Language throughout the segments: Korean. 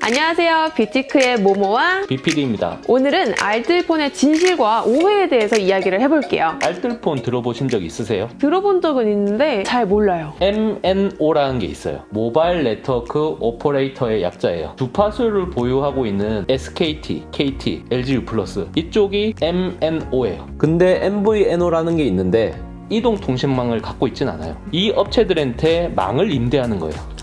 안녕하세요. 뷰티크의 모모와 BPD입니다. 오늘은 알뜰폰의 진실과 오해에 대해서 이야기를 해볼게요. 알뜰폰 들어보신 적 있으세요? 들어본 적은 있는데 잘 몰라요. MNO라는 게 있어요. 모바일 네트워크 오퍼레이터의 약자예요. 주파수를 보유하고 있는 SKT, KT, LGU+, 이쪽이 MNO예요. 근데 MVNO라는 게 있는데 이동통신망을 갖고 있진 않아요. 이 업체들한테 망을 임대하는 거예요.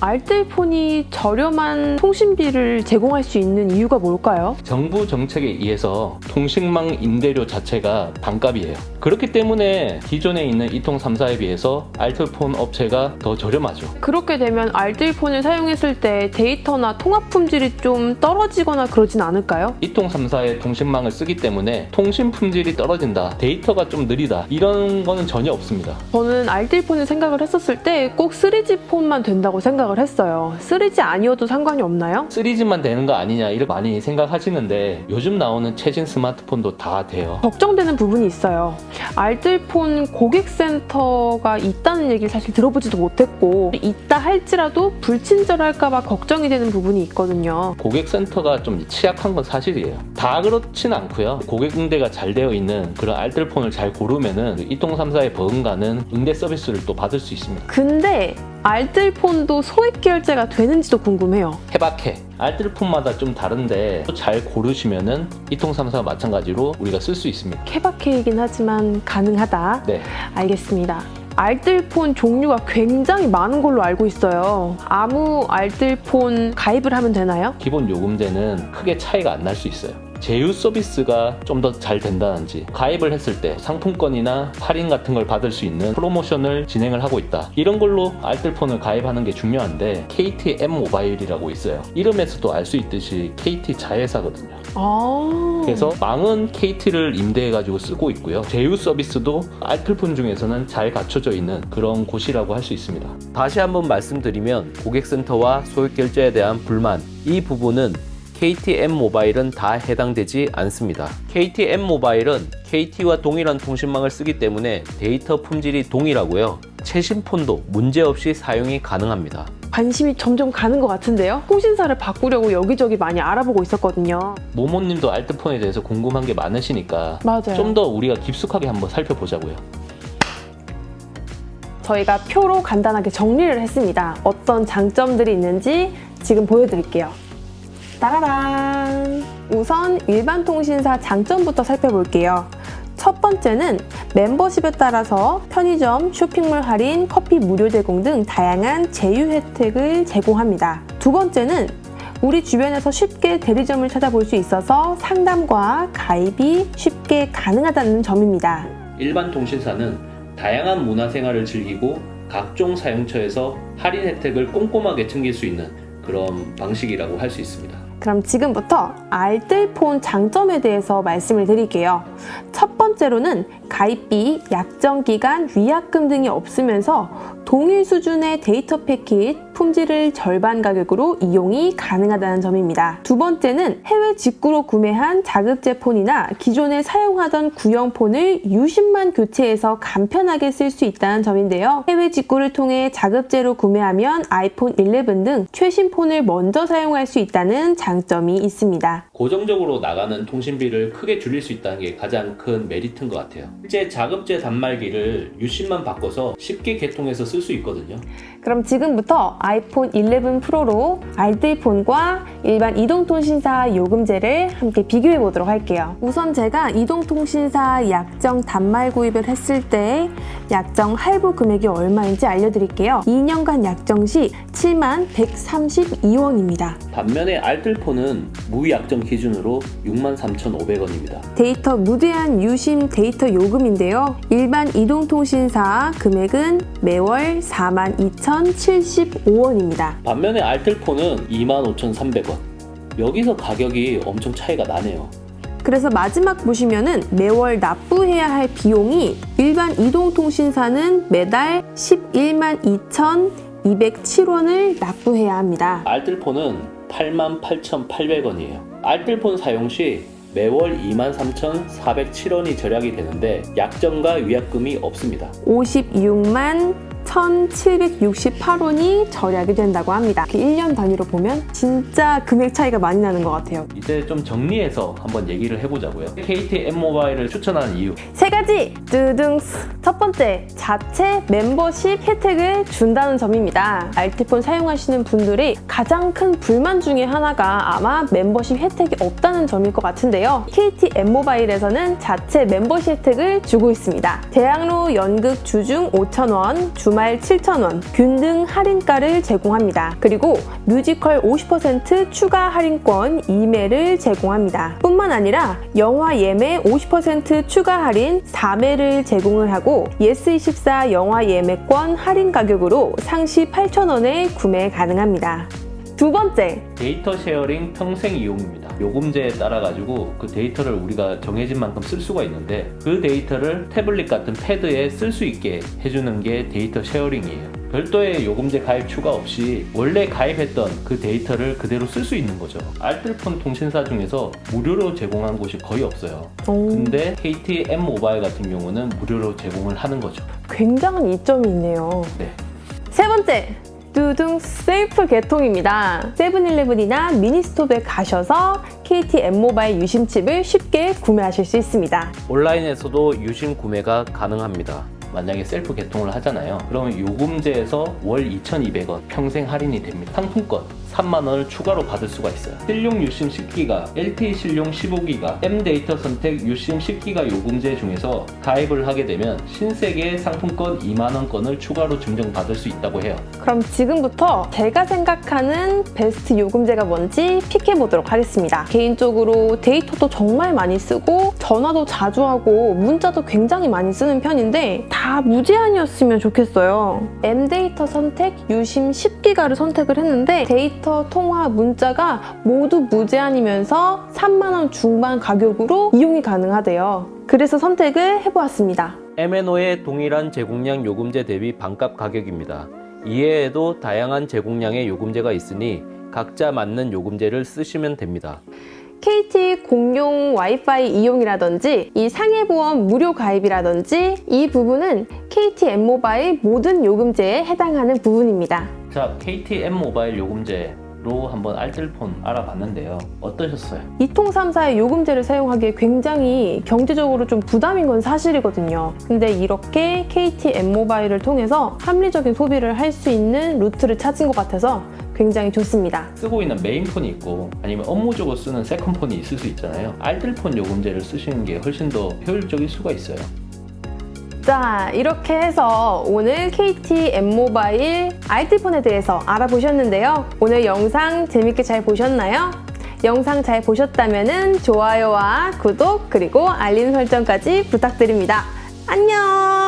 알뜰폰이 저렴한 통신비를 제공할 수 있는 이유가 뭘까요? 정부 정책에 의해서 통신망 임대료 자체가 반값이에요. 그렇기 때문에 기존에 있는 이통 3사에 비해서 알뜰폰 업체가 더 저렴하죠. 그렇게 되면 알뜰폰을 사용했을 때 데이터나 통합 품질이 좀 떨어지거나 그러진 않을까요? 이통 3사의 통신망을 쓰기 때문에 통신 품질이 떨어진다, 데이터가 좀 느리다, 이런 거는 전혀 없습니다. 저는 알뜰폰을 생각을 했었을 때 꼭 3G 폰만 된다고 생각을 했어요. 3G 아니어도 상관이 없나요? 3G만 되는 거 아니냐 이렇게 많이 생각하시는데 요즘 나오는 최신 스마트폰도 다 돼요. 걱정되는 부분이 있어요. 알뜰폰 고객센터가 있다는 얘기를 사실 들어보지도 못했고 있다 할지라도 불친절할까봐 걱정이 되는 부분이 있거든요. 고객센터가 좀 취약한 건 사실이에요. 다 그렇진 않고요. 고객 응대가 잘 되어 있는 그런 알뜰폰을 잘 고르면은 이통 3사에 버금가는 응대 서비스를 또 받을 수 있습니다. 근데 알뜰폰도 소액 결제가 되는지도 궁금해요. 케바케 알뜰폰마다 좀 다른데 잘 고르시면은 이통 3사 마찬가지로 우리가 쓸 수 있습니다. 케바케이긴 하지만 가능하다. 네. 알겠습니다. 알뜰폰 종류가 굉장히 많은 걸로 알고 있어요. 아무 알뜰폰 가입을 하면 되나요? 기본 요금제는 크게 차이가 안 날 수 있어요. 제휴 서비스가 좀 더 잘 된다든지 가입을 했을 때 상품권이나 할인 같은 걸 받을 수 있는 프로모션을 진행을 하고 있다, 이런 걸로 알뜰폰을 가입하는 게 중요한데 KTM 모바일이라고 있어요. 이름에서도 알 수 있듯이 KT 자회사거든요. 그래서 망은 KT를 임대해가지고 쓰고 있고요. 제휴 서비스도 알뜰폰 중에서는 잘 갖춰져 있는 그런 곳이라고 할 수 있습니다. 다시 한번 말씀드리면 고객센터와 소액결제에 대한 불만, 이 부분은 KTM 모바일은 다 해당되지 않습니다. KTM 모바일은 KT와 동일한 통신망을 쓰기 때문에 데이터 품질이 동일하고요. 최신 폰도 문제없이 사용이 가능합니다. 관심이 점점 가는 것 같은데요? 통신사를 바꾸려고 여기저기 많이 알아보고 있었거든요. 모모님도 알뜰폰에 대해서 궁금한 게 많으시니까 맞아요. 좀 더 우리가 깊숙하게 한번 살펴보자고요. 저희가 표로 간단하게 정리를 했습니다. 어떤 장점들이 있는지 지금 보여드릴게요. 따라란! 우선 일반 통신사 장점부터 살펴볼게요. 첫 번째는 멤버십에 따라서 편의점, 쇼핑몰 할인, 커피 무료 제공 등 다양한 제휴 혜택을 제공합니다. 두 번째는 우리 주변에서 쉽게 대리점을 찾아볼 수 있어서 상담과 가입이 쉽게 가능하다는 점입니다. 일반 통신사는 다양한 문화생활을 즐기고 각종 사용처에서 할인 혜택을 꼼꼼하게 챙길 수 있는 그런 방식이라고 할 수 있습니다. 그럼 지금부터 알뜰폰 장점에 대해서 말씀을 드릴게요. 첫 번째로는 가입비, 약정기간, 위약금 등이 없으면서 동일 수준의 데이터 패킷, 품질을 절반 가격으로 이용이 가능하다는 점입니다. 두 번째는 해외 직구로 구매한 자급제 폰이나 기존에 사용하던 구형 폰을 유심만 교체해서 간편하게 쓸 수 있다는 점인데요. 해외 직구를 통해 자급제로 구매하면 아이폰 11 등 최신 폰을 먼저 사용할 수 있다는 장점이 있습니다. 고정적으로 나가는 통신비를 크게 줄일 수 있다는 게 가장 큰 메리트인 것 같아요. 실제 자급제 단말기를 유심만 바꿔서 쉽게 개통해서 쓸 수 있거든요. 그럼 지금부터 아이폰 11 프로로 알뜰폰과 일반 이동통신사 요금제를 함께 비교해 보도록 할게요. 우선 제가 이동통신사 약정 단말 구입을 했을 때 약정 할부 금액이 얼마인지 알려드릴게요. 2년간 약정 시 71,132원입니다. 반면에 알뜰폰은 무약정 기준으로 63,500원입니다. 데이터 무제한 유심 데이터 요금인데요. 일반 이동통신사 금액은 매월 42,075원입니다. 반면에 알뜰폰은 25,300원. 여기서 가격이 엄청 차이가 나네요. 그래서 마지막 보시면은 매월 납부해야 할 비용이 일반 이동통신사는 매달 112,207원을 납부해야 합니다. 알뜰폰은 88,800원이에요. 알뜰폰 사용 시 매월 23,407원이 절약이 되는데 약정과 위약금이 없습니다. 56만 1,768원이 절약이 된다고 합니다. 1년 단위로 보면 진짜 금액 차이가 많이 나는 것 같아요. 이제 좀 정리해서 한번 얘기를 해보자고요. KT M모바일을 추천하는 이유. 3가지! 뚜둥스! 첫 번째, 자체 멤버십 혜택을 준다는 점입니다. 알뜰폰 사용하시는 분들이 가장 큰 불만 중에 하나가 아마 멤버십 혜택이 없다는 점일 것 같은데요. KT M모바일에서는 자체 멤버십 혜택을 주고 있습니다. 대학로 연극 주중 5,000원, 주말 7,000원, 균등 할인가를 제공합니다. 그리고 뮤지컬 50% 추가 할인권 2매를 제공합니다. 뿐만 아니라 영화 예매 50% 추가 할인 4매를 제공을 하고 예스24 영화 예매권 할인 가격으로 상시 8,000원에 구매 가능합니다. 두 번째, 데이터 쉐어링 평생 이용입니다. 요금제에 따라 가지고 그 데이터를 우리가 정해진 만큼 쓸 수가 있는데 그 데이터를 태블릿 같은 패드에 쓸 수 있게 해주는 게 데이터 쉐어링이에요. 별도의 요금제 가입 추가 없이 원래 가입했던 그 데이터를 그대로 쓸 수 있는 거죠. 알뜰폰 통신사 중에서 무료로 제공한 곳이 거의 없어요. 근데 KT M모바일 같은 경우는 무료로 제공을 하는 거죠. 굉장한 이점이 있네요. 네. 세 번째, 뚜둥 셀프 개통입니다. 세븐일레븐이나 미니스톱에 가셔서 KT M모바일 유심칩을 쉽게 구매하실 수 있습니다. 온라인에서도 유심 구매가 가능합니다. 만약에 셀프 개통을 하잖아요. 그러면 요금제에서 월 2,200원 평생 할인이 됩니다. 상품권 3만원을 추가로 받을 수가 있어요. 실용 유심 10기가, LTE 실용 15기가, M 데이터 선택 유심 10기가 요금제 중에서 가입을 하게 되면 신세계 상품권 2만원권을 추가로 증정받을 수 있다고 해요. 그럼 지금부터 제가 생각하는 베스트 요금제가 뭔지 픽해보도록 하겠습니다. 개인적으로 데이터도 정말 많이 쓰고 전화도 자주 하고 문자도 굉장히 많이 쓰는 편인데 다 무제한이었으면 좋겠어요. M 데이터 선택 유심 10기가를 선택을 했는데 데이터, 통화, 문자가 모두 무제한이면서 3만원 중반 가격으로 이용이 가능하대요. 그래서 선택을 해보았습니다. MNO의 동일한 제공량 요금제 대비 반값 가격입니다. 이외에도 다양한 제공량의 요금제가 있으니 각자 맞는 요금제를 쓰시면 됩니다. KT 공용 와이파이 이용이라든지 이 상해보험 무료 가입이라든지 이 부분은 KT M모바일 모든 요금제에 해당하는 부분입니다. 자, KT M모바일 요금제로 한번 알뜰폰 알아봤는데요. 어떠셨어요? 2통3사의 요금제를 사용하기에 굉장히 경제적으로 좀 부담인 건 사실이거든요. 근데 이렇게 KT M모바일을 통해서 합리적인 소비를 할 수 있는 루트를 찾은 것 같아서 굉장히 좋습니다. 쓰고 있는 메인폰이 있고 아니면 업무적으로 쓰는 세컨폰이 있을 수 있잖아요. 알뜰폰 요금제를 쓰시는 게 훨씬 더 효율적일 수가 있어요. 자, 이렇게 해서 오늘 KT M모바일 알뜰폰에 대해서 알아보셨는데요. 오늘 영상 재밌게 잘 보셨나요? 영상 잘 보셨다면 좋아요와 구독 그리고 알림 설정까지 부탁드립니다. 안녕!